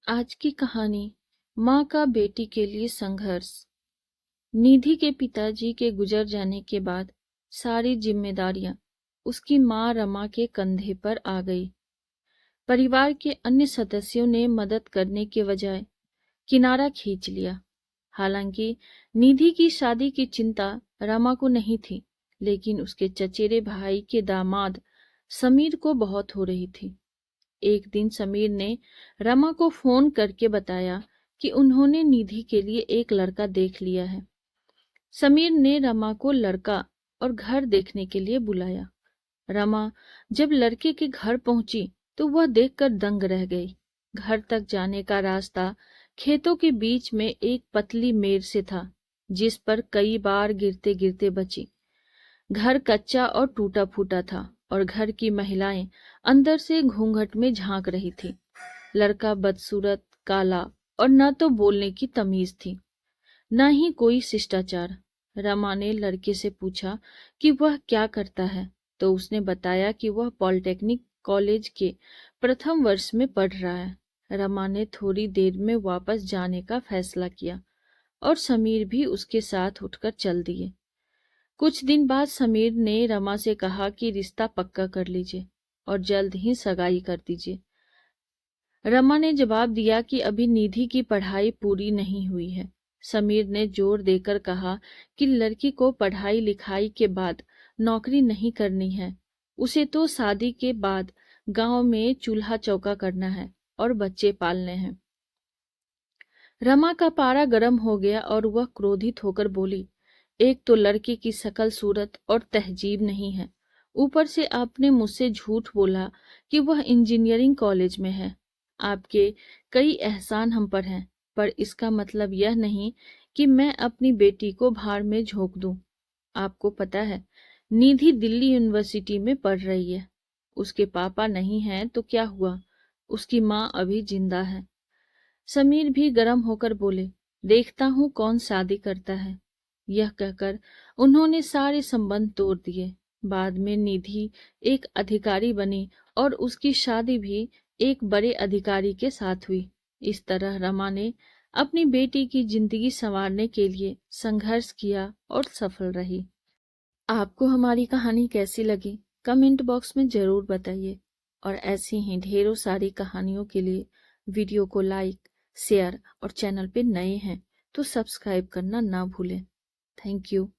आज की कहानी माँ का बेटी के लिए संघर्ष। निधि के पिताजी के गुजर जाने के बाद सारी जिम्मेदारियां उसकी माँ रमा के कंधे पर आ गई। परिवार के अन्य सदस्यों ने मदद करने के बजाय किनारा खींच लिया। हालांकि निधि की शादी की चिंता रमा को नहीं थी, लेकिन उसके चचेरे भाई के दामाद समीर को बहुत हो रही थी। एक दिन समीर ने रमा को फोन करके बताया कि उन्होंने निधि के लिए एक लड़का देख लिया है। समीर ने रमा को लड़का और घर देखने के लिए बुलाया। रमा जब लड़के के घर पहुंची तो वह देखकर दंग रह गई। घर तक जाने का रास्ता खेतों के बीच में एक पतली मेड़ से था, जिस पर कई बार गिरते गिरते बची। घर कच्चा और टूटा फूटा था और घर की महिलाएं अंदर से घूंघट में झांक रही थी। लड़का बदसूरत, काला और न तो बोलने की तमीज थी, न ही कोई शिष्टाचार। रमा ने लड़के से पूछा कि वह क्या करता है, तो उसने बताया कि वह पॉलिटेक्निक कॉलेज के प्रथम वर्ष में पढ़ रहा है। रमा ने थोड़ी देर में वापस जाने का फैसला किया और समीर भी उसके साथ उठकर चल दिए। कुछ दिन बाद समीर ने रमा से कहा कि रिश्ता पक्का कर लीजिए और जल्द ही सगाई कर दीजिए। रमा ने जवाब दिया कि अभी निधि की पढ़ाई पूरी नहीं हुई है। समीर ने जोर देकर कहा कि लड़की को पढ़ाई लिखाई के बाद नौकरी नहीं करनी है, उसे तो शादी के बाद गांव में चूल्हा चौका करना है और बच्चे पालने हैं। रमा का पारा गर्म हो गया और वह क्रोधित होकर बोली, एक तो लड़के की शकल सूरत और तहजीब नहीं है, ऊपर से आपने मुझसे झूठ बोला कि वह इंजीनियरिंग कॉलेज में है। आपके कई एहसान हम पर हैं, पर इसका मतलब यह नहीं कि मैं अपनी बेटी को भाड़ में झोंक दूं। आपको पता है, निधि दिल्ली यूनिवर्सिटी में पढ़ रही है। उसके पापा नहीं हैं तो क्या हुआ, उसकी माँ अभी जिंदा है। समीर भी गर्म होकर बोले, देखता हूं कौन शादी करता है। यह कहकर उन्होंने सारे संबंध तोड़ दिए। बाद में निधि एक अधिकारी बनी और उसकी शादी भी एक बड़े अधिकारी के साथ हुई। इस तरह रमा ने अपनी बेटी की जिंदगी संवारने के लिए संघर्ष किया और सफल रही। आपको हमारी कहानी कैसी लगी कमेंट बॉक्स में जरूर बताइए, और ऐसी ही ढेरों सारी कहानियों के लिए वीडियो को लाइक, शेयर और चैनल पे नए हैं तो सब्सक्राइब करना ना भूलें। Thank you.